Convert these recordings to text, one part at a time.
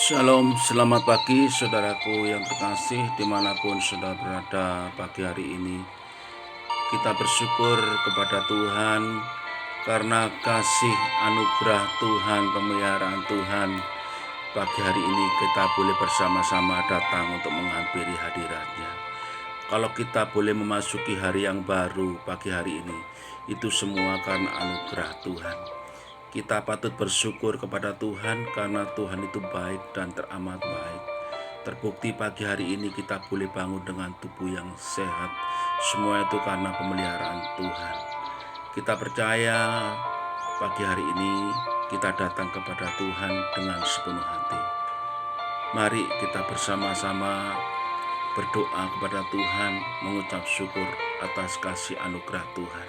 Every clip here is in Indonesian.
Shalom, selamat pagi saudaraku yang terkasih dimanapun saudara berada pagi hari ini. Kita bersyukur kepada Tuhan karena kasih anugerah Tuhan, pemeliharaan Tuhan. Pagi hari ini kita boleh bersama-sama datang untuk menghampiri hadirat-Nya. Kalau kita boleh memasuki hari yang baru pagi hari ini, itu semua karena anugerah Tuhan. Kita patut bersyukur kepada Tuhan karena Tuhan itu baik dan teramat baik. Terbukti pagi hari ini kita boleh bangun dengan tubuh yang sehat. Semua itu karena pemeliharaan Tuhan. Kita percaya pagi hari ini kita datang kepada Tuhan dengan sepenuh hati. Mari kita bersama-sama berdoa kepada Tuhan, mengucap syukur atas kasih anugerah Tuhan.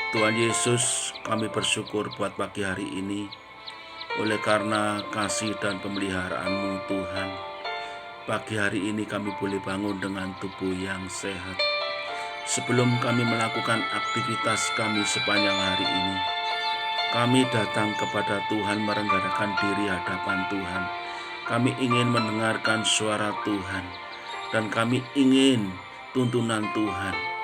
Tuhan Yesus, kami bersyukur buat pagi hari ini, oleh karena kasih dan pemeliharaan-Mu Tuhan. Pagi hari ini kami boleh bangun dengan tubuh yang sehat. Sebelum kami melakukan aktivitas kami sepanjang hari ini, kami datang kepada Tuhan merendahkan diri hadapan Tuhan. Kami ingin mendengarkan suara Tuhan, dan kami ingin tuntunan Tuhan.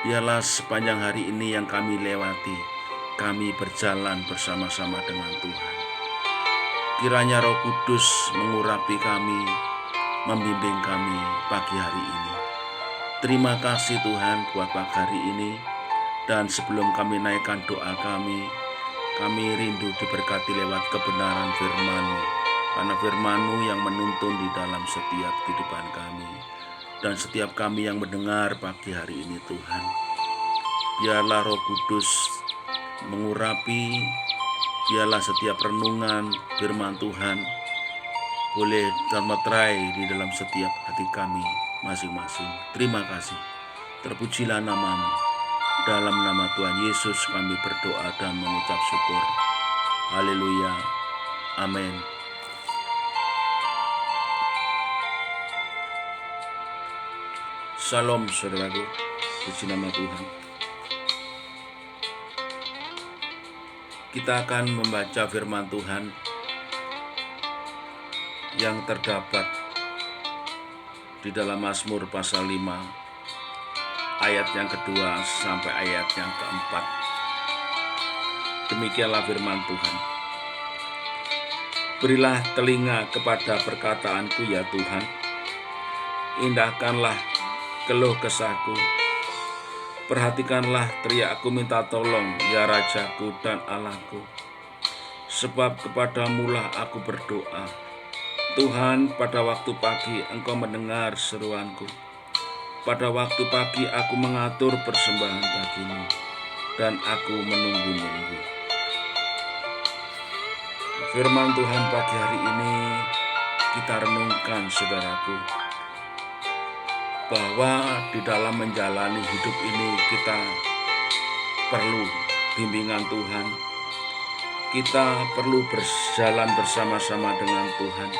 Biarlah sepanjang hari ini yang kami lewati, kami berjalan bersama-sama dengan Tuhan. Kiranya Roh Kudus mengurapi kami, membimbing kami pagi hari ini. Terima kasih Tuhan buat pagi hari ini. Dan sebelum kami naikkan doa kami rindu diberkati lewat kebenaran firman-Mu. Karena firman-Mu yang menuntun di dalam setiap kehidupan kami. Dan setiap kami yang mendengar pagi hari ini Tuhan, biarlah Roh Kudus mengurapi, biarlah setiap renungan firman Tuhan boleh termeterai di dalam setiap hati kami masing-masing. Terima kasih, terpujilah nama-Mu. Dalam nama Tuhan Yesus kami berdoa dan mengucap syukur. Haleluya, amin. Shalom saudaraku, puji nama Tuhan. Kita akan membaca firman Tuhan yang terdapat di dalam Mazmur pasal 5 ayat yang kedua sampai ayat yang keempat. Demikianlah firman Tuhan. Berilah telinga kepada perkataanku ya Tuhan, indahkanlah keluh kesahku. Perhatikanlah teriakku minta tolong ya Rajaku dan Allahku. Sebab kepadamu-lah aku berdoa. Tuhan, pada waktu pagi Engkau mendengar seruanku. Pada waktu pagi aku mengatur persembahan bagimu, dan aku menunggu-nunggu. Firman Tuhan pagi hari ini kita renungkan saudaraku, bahwa di dalam menjalani hidup ini kita perlu bimbingan Tuhan. Kita perlu berjalan bersama-sama dengan Tuhan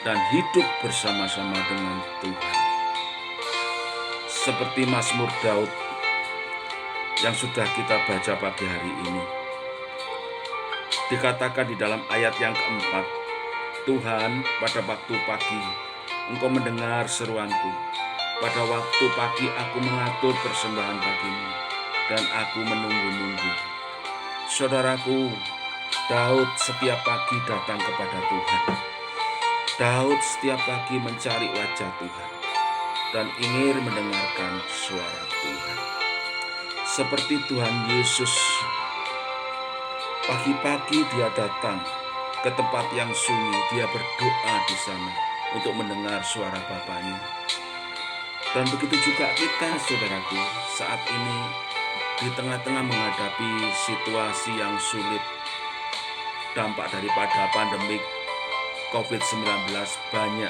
dan hidup bersama-sama dengan Tuhan. Seperti Mazmur Daud yang sudah kita baca pagi hari ini. Dikatakan di dalam ayat yang keempat, Tuhan, pada waktu pagi Engkau mendengar seruanku. Pada waktu pagi aku mengatur persembahan bagimu, dan aku menunggu-nunggu. Saudaraku, Daud setiap pagi datang kepada Tuhan. Daud setiap pagi mencari wajah Tuhan dan ingin mendengarkan suara Tuhan. Seperti Tuhan Yesus, pagi-pagi dia datang ke tempat yang sunyi, dia berdoa di sana untuk mendengar suara Bapanya. Dan begitu juga kita saudaraku, saat ini di tengah-tengah menghadapi situasi yang sulit, dampak daripada pandemik COVID-19, banyak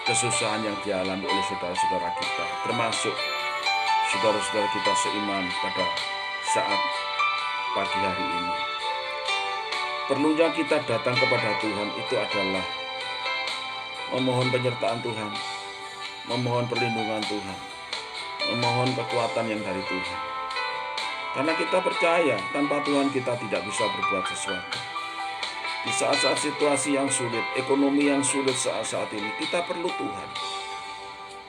kesusahan yang dialami oleh saudara-saudara kita, termasuk saudara-saudara kita seiman pada saat pagi hari ini. Perlunya kita datang kepada Tuhan itu adalah memohon penyertaan Tuhan, memohon perlindungan Tuhan, memohon kekuatan yang dari Tuhan. Karena kita percaya tanpa Tuhan kita tidak bisa berbuat sesuatu. Di saat-saat situasi yang sulit, ekonomi yang sulit saat-saat ini, kita perlu Tuhan.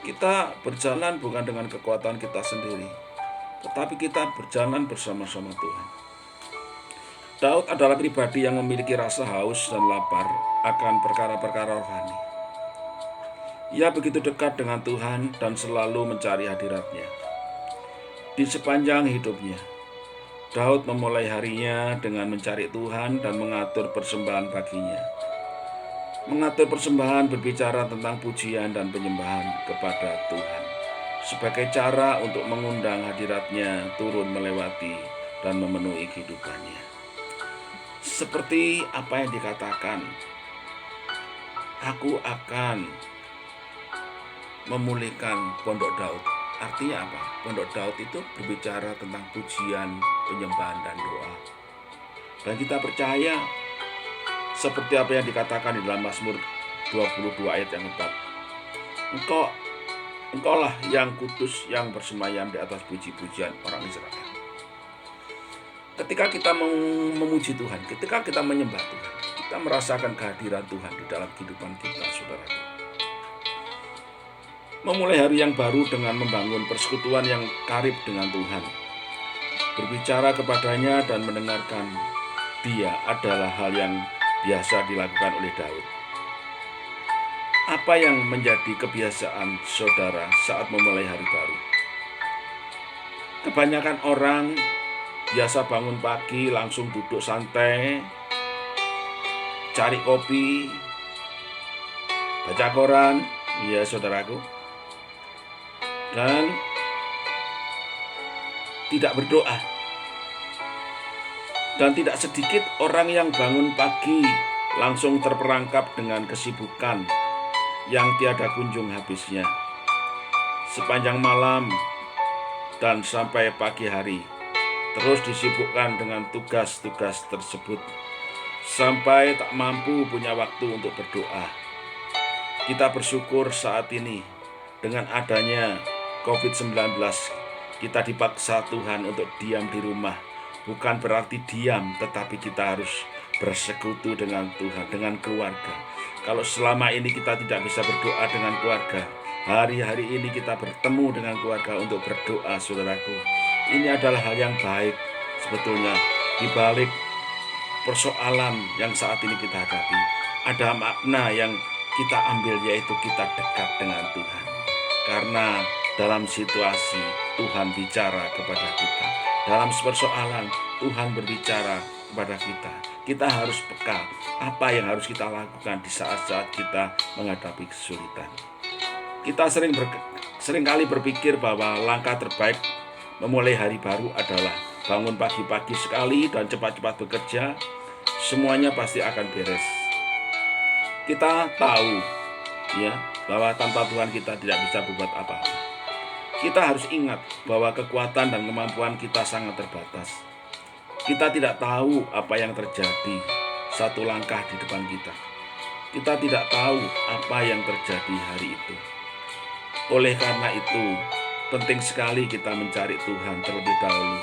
Kita berjalan bukan dengan kekuatan kita sendiri, tetapi kita berjalan bersama-sama Tuhan. Daud adalah pribadi yang memiliki rasa haus dan lapar akan perkara-perkara rohani. Ia begitu dekat dengan Tuhan dan selalu mencari hadirat-Nya. Di sepanjang hidupnya, Daud memulai harinya dengan mencari Tuhan dan mengatur persembahan baginya. Mengatur persembahan berbicara tentang pujian dan penyembahan kepada Tuhan sebagai cara untuk mengundang hadirat-Nya turun melewati dan memenuhi kehidupannya. Seperti apa yang dikatakan, aku akan memulihkan pondok Daud. Artinya apa? Pondok Daud itu berbicara tentang pujian, penyembahan, dan doa. Dan kita percaya seperti apa yang dikatakan di dalam Mazmur 22 ayat yang keempat. Engkaulah yang kudus, yang bersemayam di atas puji-pujian orang Israel. Ketika kita memuji Tuhan, ketika kita menyembah Tuhan, kita merasakan kehadiran Tuhan di dalam kehidupan kita, saudaraku. Memulai hari yang baru dengan membangun persekutuan yang karib dengan Tuhan, berbicara kepadanya dan mendengarkan Dia adalah hal yang biasa dilakukan oleh Daud. Apa yang menjadi kebiasaan saudara saat memulai hari baru? Kebanyakan orang biasa bangun pagi langsung duduk santai, cari kopi, baca koran, ya saudaraku, dan tidak berdoa. Dan tidak sedikit orang yang bangun pagi langsung terperangkap dengan kesibukan yang tiada kunjung habisnya. Sepanjang malam dan sampai pagi hari, terus disibukkan dengan tugas-tugas tersebut, sampai tak mampu punya waktu untuk berdoa. Kita bersyukur saat ini dengan adanya COVID-19, kita dipaksa Tuhan untuk diam di rumah. Bukan berarti diam, tetapi kita harus bersekutu dengan Tuhan, dengan keluarga. Kalau selama ini kita tidak bisa berdoa dengan keluarga, hari-hari ini kita bertemu dengan keluarga untuk berdoa, saudaraku. Ini adalah hal yang baik sebetulnya. Di balik persoalan yang saat ini kita hadapi, ada makna yang kita ambil, yaitu kita dekat dengan Tuhan. Karena dalam situasi Tuhan bicara kepada kita, dalam persoalan Tuhan berbicara kepada kita. Kita harus peka apa yang harus kita lakukan di saat-saat kita menghadapi kesulitan. Kita seringkali berpikir bahwa langkah terbaik memulai hari baru adalah bangun pagi-pagi sekali dan cepat-cepat bekerja. Semuanya pasti akan beres. Kita tahu ya bahwa tanpa Tuhan kita tidak bisa berbuat apa-apa. Kita harus ingat bahwa kekuatan dan kemampuan kita sangat terbatas. Kita tidak tahu apa yang terjadi satu langkah di depan kita. Kita tidak tahu apa yang terjadi hari itu. Oleh karena itu, penting sekali kita mencari Tuhan terlebih dahulu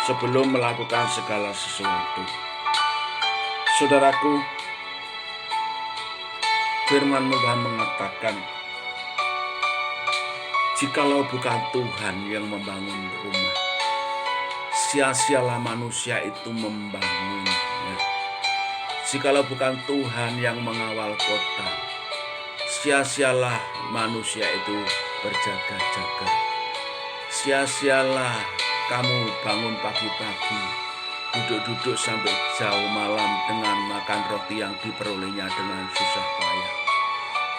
sebelum melakukan segala sesuatu. Saudaraku, firman Tuhan mengatakan, jikalau bukan Tuhan yang membangun rumah, sia-sialah manusia itu membangunnya. Jikalau bukan Tuhan yang mengawal kota, sia-sialah manusia itu berjaga-jaga. Sia-sialah kamu bangun pagi-pagi, duduk-duduk sampai jauh malam dengan makan roti yang diperolehnya dengan susah payah.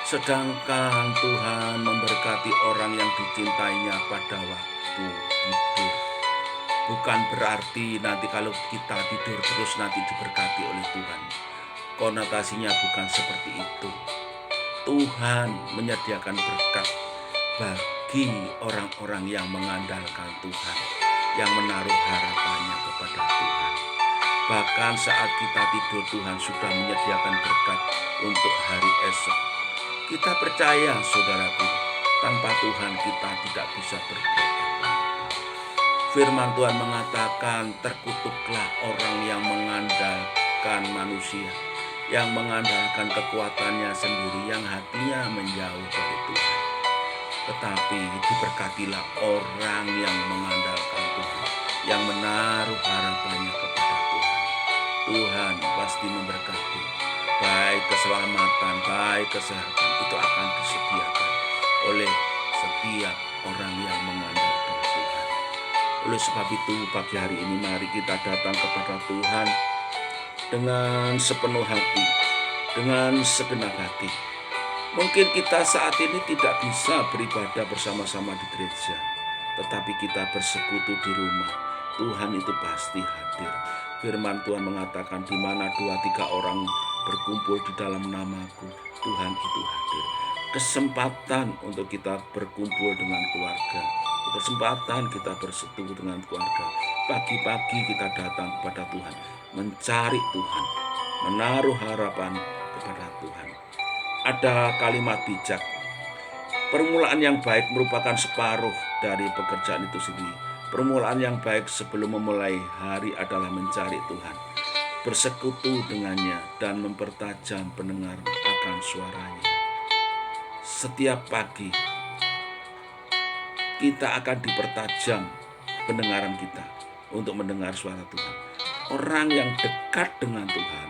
Sedangkan Tuhan memberkati orang yang dicintainya pada waktu tidur. Bukan berarti nanti kalau kita tidur terus nanti diberkati oleh Tuhan. Konotasinya bukan seperti itu. Tuhan menyediakan berkat bagi orang-orang yang mengandalkan Tuhan, yang menaruh harapannya kepada Tuhan. Bahkan saat kita tidur, Tuhan sudah menyediakan berkat untuk hari esok. Kita percaya, saudaraku, tanpa Tuhan kita tidak bisa berbuat apa-apa. Firman Tuhan mengatakan, terkutuklah orang yang mengandalkan manusia, yang mengandalkan kekuatannya sendiri, yang hatinya menjauh dari Tuhan. Tetapi diberkatilah orang yang mengandalkan Tuhan, yang menaruh harapannya kepada Tuhan. Tuhan pasti memberkati. Baik keselamatan, baik kesehatan, itu akan disediakan oleh setiap orang yang mengandalkan Tuhan. Oleh sebab itu, pagi hari ini mari kita datang kepada Tuhan dengan sepenuh hati, dengan segenap hati. Mungkin kita saat ini tidak bisa beribadah bersama-sama di gereja, tetapi kita bersekutu di rumah. Tuhan itu pasti hadir. Firman Tuhan mengatakan, di mana 2-3 orang berkumpul di dalam namaku, Tuhan itu hadir. Kesempatan untuk kita berkumpul dengan keluarga, kesempatan kita bersekutu dengan keluarga. Pagi-pagi kita datang kepada Tuhan, mencari Tuhan, menaruh harapan kepada Tuhan. Ada kalimat bijak, permulaan yang baik merupakan separuh dari pekerjaan itu sendiri. Permulaan yang baik sebelum memulai hari adalah mencari Tuhan, bersekutu dengannya, dan mempertajam pendengar akan suaranya. Setiap pagi kita akan dipertajam pendengaran kita untuk mendengar suara Tuhan. Orang yang dekat dengan Tuhan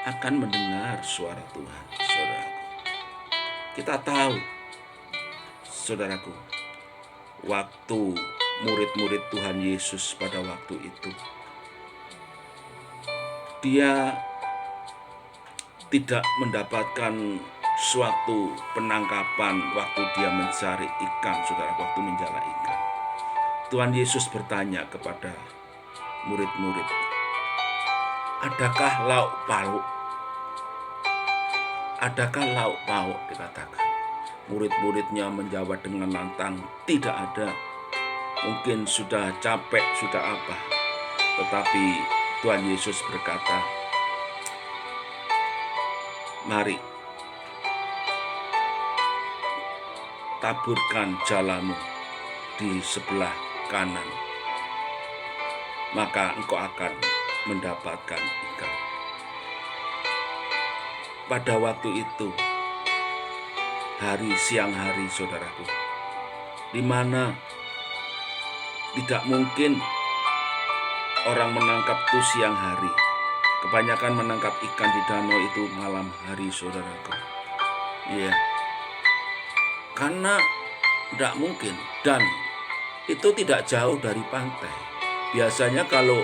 akan mendengar suara Tuhan, saudaraku. Kita tahu, saudaraku, waktu murid-murid Tuhan Yesus pada waktu itu, dia tidak mendapatkan suatu penangkapan waktu dia mencari ikan, saudara, waktu menjala ikan. Tuhan Yesus bertanya kepada murid-murid, adakah lauk pauk? Adakah lauk pauk? Dikatakan. Murid-muridnya menjawab dengan lantang, tidak ada. Mungkin sudah capek, sudah apa. Tetapi Tuhan Yesus berkata, mari taburkan jalamu di sebelah kanan, maka engkau akan mendapatkan ikan. Pada waktu itu, siang hari, saudaraku, di mana tidak mungkin orang menangkap itu siang hari. Kebanyakan menangkap ikan di danau itu malam hari, saudaraku. Iya. Karena tidak mungkin, dan itu tidak jauh dari pantai. Biasanya kalau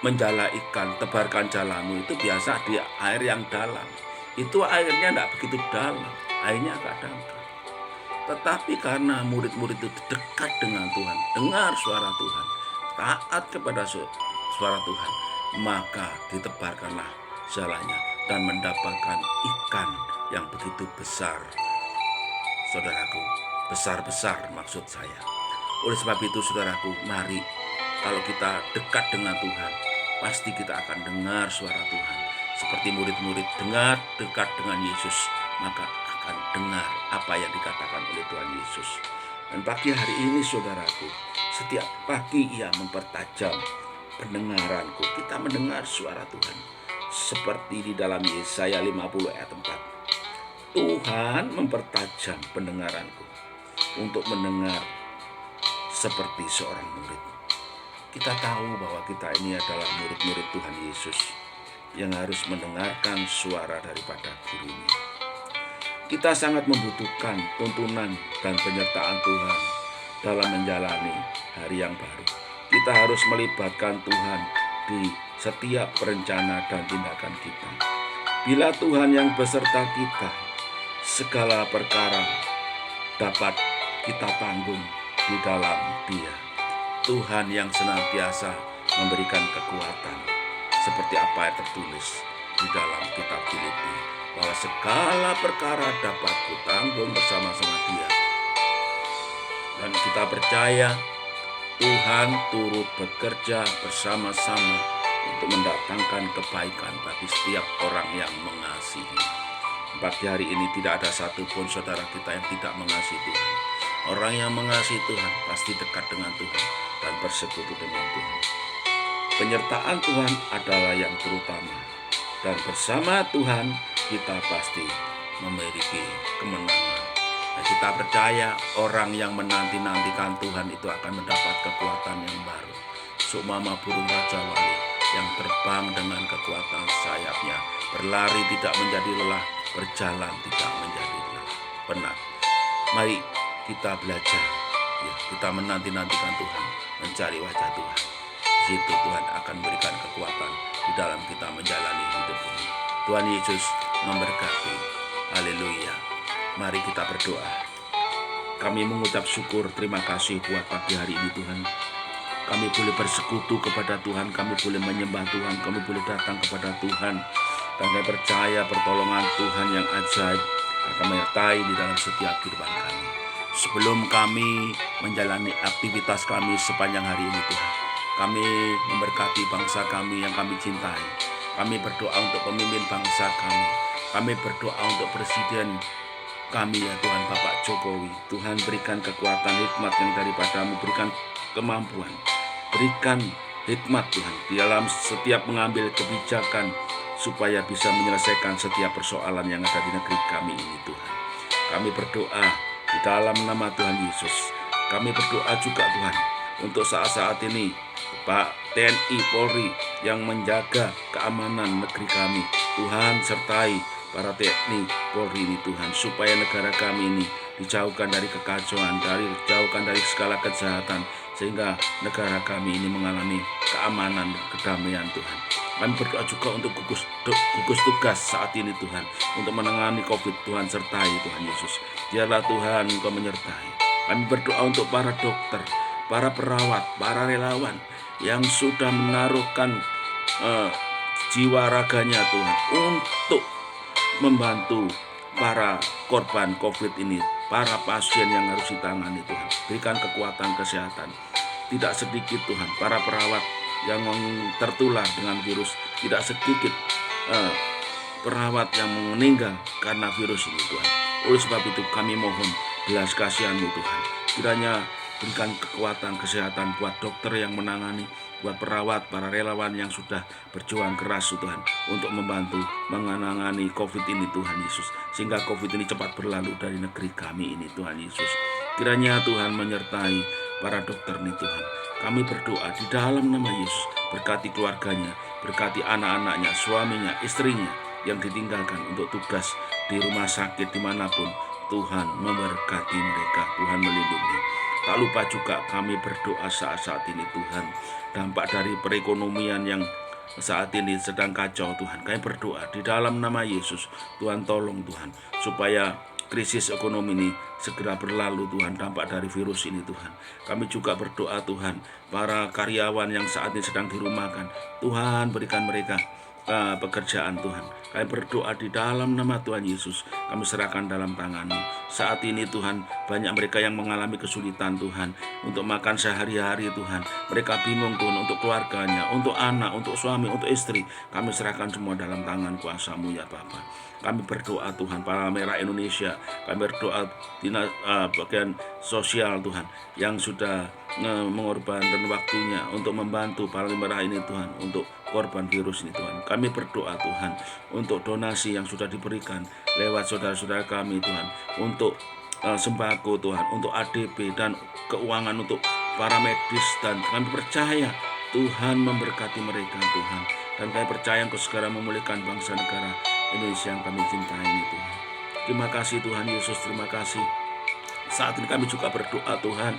menjala ikan, tebarkan jalamu itu biasa di air yang dalam. Itu airnya tidak begitu dalam, airnya agak dangkal. Tetapi karena murid-murid itu dekat dengan Tuhan, dengar suara Tuhan, taat kepada suara Tuhan, maka ditebarkanlah jalannya dan mendapatkan ikan yang begitu besar, saudaraku. Besar-besar maksud saya. Oleh sebab itu, saudaraku, mari kalau kita dekat dengan Tuhan, pasti kita akan dengar suara Tuhan. Seperti murid-murid dengar dekat dengan Yesus, maka akan dengar apa yang dikatakan oleh Tuhan Yesus. Dan pagi hari ini, saudaraku, setiap pagi Ia mempertajam pendengaranku. Kita mendengar suara Tuhan. Seperti di dalam Yesaya 50 ayat 4. Tuhan mempertajam pendengaranku untuk mendengar seperti seorang murid. Kita tahu bahwa kita ini adalah murid-murid Tuhan Yesus yang harus mendengarkan suara daripada gurunya. Kita sangat membutuhkan tuntunan dan penyertaan Tuhan dalam menjalani hari yang baru. Kita harus melibatkan Tuhan di setiap rencana dan tindakan kita. Bila Tuhan yang beserta kita, segala perkara dapat kita tanggung di dalam Dia. Tuhan yang senantiasa memberikan kekuatan, seperti apa yang tertulis di dalam kitab Filipi, bahwa segala perkara dapat kutanggung bersama-sama Dia. Dan kita percaya Tuhan turut bekerja bersama-sama untuk mendatangkan kebaikan bagi setiap orang yang mengasihi. Pagi hari ini tidak ada satupun saudara kita yang tidak mengasihi Tuhan. Orang yang mengasihi Tuhan pasti dekat dengan Tuhan dan bersekutu dengan Tuhan. Penyertaan Tuhan adalah yang terutama. Dan bersama Tuhan kita pasti memiliki kemenangan. Nah, kita percaya orang yang menanti-nantikan Tuhan itu akan mendapat kekuatan yang baru. Seumpama burung Raja Wali yang terbang dengan kekuatan sayapnya, berlari tidak menjadi lelah, berjalan tidak menjadi penat. Mari kita belajar, ya, kita menanti-nantikan Tuhan, mencari wajah Tuhan. Di situ Tuhan akan memberikan kekuatan di dalam kita menjalani hidup ini. Tuhan Yesus memberkati. Haleluya. Mari kita berdoa. Kami mengucap syukur, terima kasih buat pagi hari ini Tuhan. Kami boleh bersekutu kepada Tuhan, kami boleh menyembah Tuhan, kami boleh datang kepada Tuhan. Dan kami percaya pertolongan Tuhan yang ajaib akan menyertai di dalam setiap kehidupan kami. Sebelum kami menjalani aktivitas kami sepanjang hari ini Tuhan, kami memberkati bangsa kami yang kami cintai. Kami berdoa untuk pemimpin bangsa kami. Kami berdoa untuk Presiden kami ya Tuhan, Bapak Jokowi. Tuhan berikan kekuatan hikmat yang daripadamu, berikan kemampuan, berikan hikmat Tuhan di dalam setiap mengambil kebijakan supaya bisa menyelesaikan setiap persoalan yang ada di negeri kami ini Tuhan. Kami berdoa di dalam nama Tuhan Yesus. Kami berdoa juga Tuhan untuk saat-saat ini Pak TNI Polri yang menjaga keamanan negeri kami. Tuhan sertai para TNI Polri ini Tuhan, supaya negara kami ini dijauhkan dari kekacauan, dijauhkan dari segala kejahatan, sehingga negara kami ini mengalami keamanan dan kedamaian Tuhan. Kami berdoa juga untuk gugus tugas saat ini Tuhan, untuk menangani COVID. Tuhan sertai Tuhan Yesus. Biarlah Tuhan Engkau menyertai. Kami berdoa untuk para dokter, para perawat, para relawan yang sudah menaruhkan jiwa raganya Tuhan untuk membantu para korban COVID ini, para pasien yang harus ditangani Tuhan. Berikan kekuatan kesehatan. Tidak sedikit Tuhan para perawat yang tertular dengan virus, tidak sedikit perawat yang meninggal karena virus ini Tuhan. Oleh sebab itu kami mohon belas kasihan-Mu Tuhan. Kiranya berikan kekuatan kesehatan buat dokter yang menangani, buat perawat, para relawan yang sudah berjuang keras Tuhan untuk membantu menangani COVID ini Tuhan Yesus, sehingga COVID ini cepat berlalu dari negeri kami ini Tuhan Yesus. Kiranya Tuhan menyertai para dokter ini Tuhan. Kami berdoa di dalam nama Yesus, berkati keluarganya, berkati anak-anaknya, suaminya, istrinya yang ditinggalkan untuk tugas di rumah sakit dimanapun. Tuhan memberkati mereka, Tuhan melindungi. Tak lupa juga kami berdoa saat-saat ini Tuhan, dampak dari perekonomian yang saat ini sedang kacau Tuhan. Kami berdoa di dalam nama Yesus, Tuhan tolong Tuhan, supaya krisis ekonomi ini segera berlalu Tuhan, dampak dari virus ini Tuhan. Kami juga berdoa Tuhan, para karyawan yang saat ini sedang dirumahkan, Tuhan berikan mereka pekerjaan Tuhan. Kami berdoa di dalam nama Tuhan Yesus, kami serahkan dalam tangan-Mu. Saat ini Tuhan, banyak mereka yang mengalami kesulitan Tuhan untuk makan sehari-hari Tuhan. Mereka bingung Tuhan untuk keluarganya, untuk anak, untuk suami, untuk istri. Kami serahkan semua dalam tangan kuasa-Mu ya Bapa. Kami berdoa Tuhan, Palang Merah Indonesia, kami berdoa bagian sosial Tuhan yang sudah mengorbankan waktunya untuk membantu Palang Merah ini Tuhan, untuk korban virus ini Tuhan. Kami berdoa Tuhan untuk donasi yang sudah diberikan lewat saudara-saudara kami Tuhan, untuk sembako Tuhan, untuk ADP dan keuangan untuk para medis, dan kami percaya Tuhan memberkati mereka Tuhan, dan kami percaya Engkau segera memulihkan bangsa negara Indonesia yang kami cintai ini Tuhan. Terima kasih Tuhan Yesus, terima kasih. Saat ini kami juga berdoa Tuhan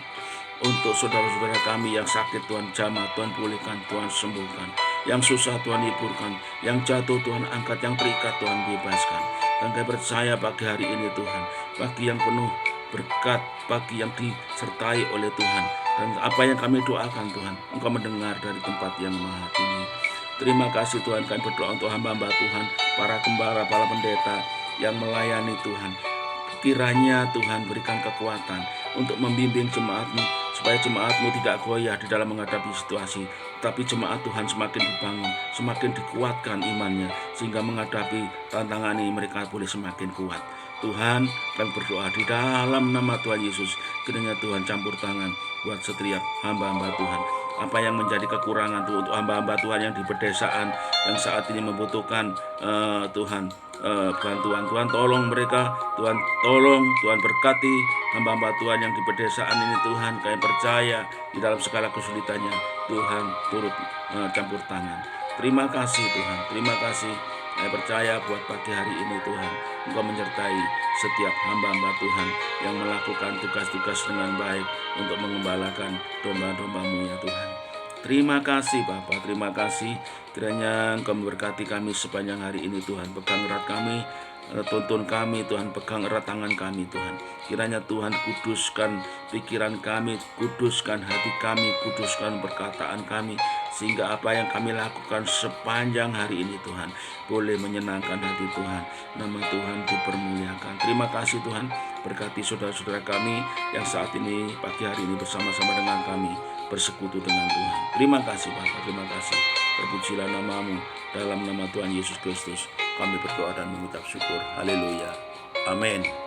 untuk saudara-saudara kami yang sakit Tuhan, jamah Tuhan pulihkan, Tuhan sembuhkan. Yang susah Tuhan hiburkan, yang jatuh Tuhan angkat, yang terikat Tuhan bebaskan. Dan kami percaya pagi hari ini Tuhan, pagi yang penuh berkat, pagi yang disertai oleh Tuhan. Dan apa yang kami doakan Tuhan, Engkau mendengar dari tempat yang maha tinggi. Terima kasih Tuhan, kami berdoa untuk hamba-hamba Tuhan, para gembala, para pendeta yang melayani Tuhan. Kiranya Tuhan berikan kekuatan untuk membimbing jemaat-Mu, supaya jemaat-Mu tidak goyah di dalam menghadapi situasi, tapi jemaat Tuhan semakin dibangun, semakin dikuatkan imannya, sehingga menghadapi tantangan ini mereka boleh semakin kuat. Tuhan, kami berdoa di dalam nama Tuhan Yesus, kiranya Tuhan campur tangan buat setiap hamba-hamba Tuhan apa yang menjadi kekurangan Tuhan, untuk hamba-hamba Tuhan yang di pedesaan yang saat ini membutuhkan Tuhan bantuan. Tuhan tolong mereka, Tuhan berkati hamba-hamba Tuhan yang di pedesaan ini Tuhan. Kami percaya di dalam segala kesulitannya Tuhan turut campur tangan. Terima kasih Tuhan, terima kasih. Saya percaya buat pagi hari ini Tuhan, Engkau menyertai setiap hamba-hamba Tuhan yang melakukan tugas-tugas dengan baik untuk mengembalakan domba-domba-Mu ya Tuhan. Terima kasih Bapa, terima kasih. Kiranya Engkau memberkati kami sepanjang hari ini Tuhan. Pegang erat kami, tuntun kami Tuhan, pegang erat tangan kami Tuhan. Kiranya Tuhan kuduskan pikiran kami, kuduskan hati kami, kuduskan perkataan kami, sehingga apa yang kami lakukan sepanjang hari ini Tuhan boleh menyenangkan hati Tuhan. Nama Tuhan dipermuliakan. Terima kasih Tuhan, berkati saudara-saudara kami yang saat ini pagi hari ini bersama-sama dengan kami bersekutu dengan Tuhan. Terima kasih Bapa, terima kasih. Terpujilah nama-Mu, dalam nama Tuhan Yesus Kristus kami berdoa dan mengucap syukur. Haleluya. Amin.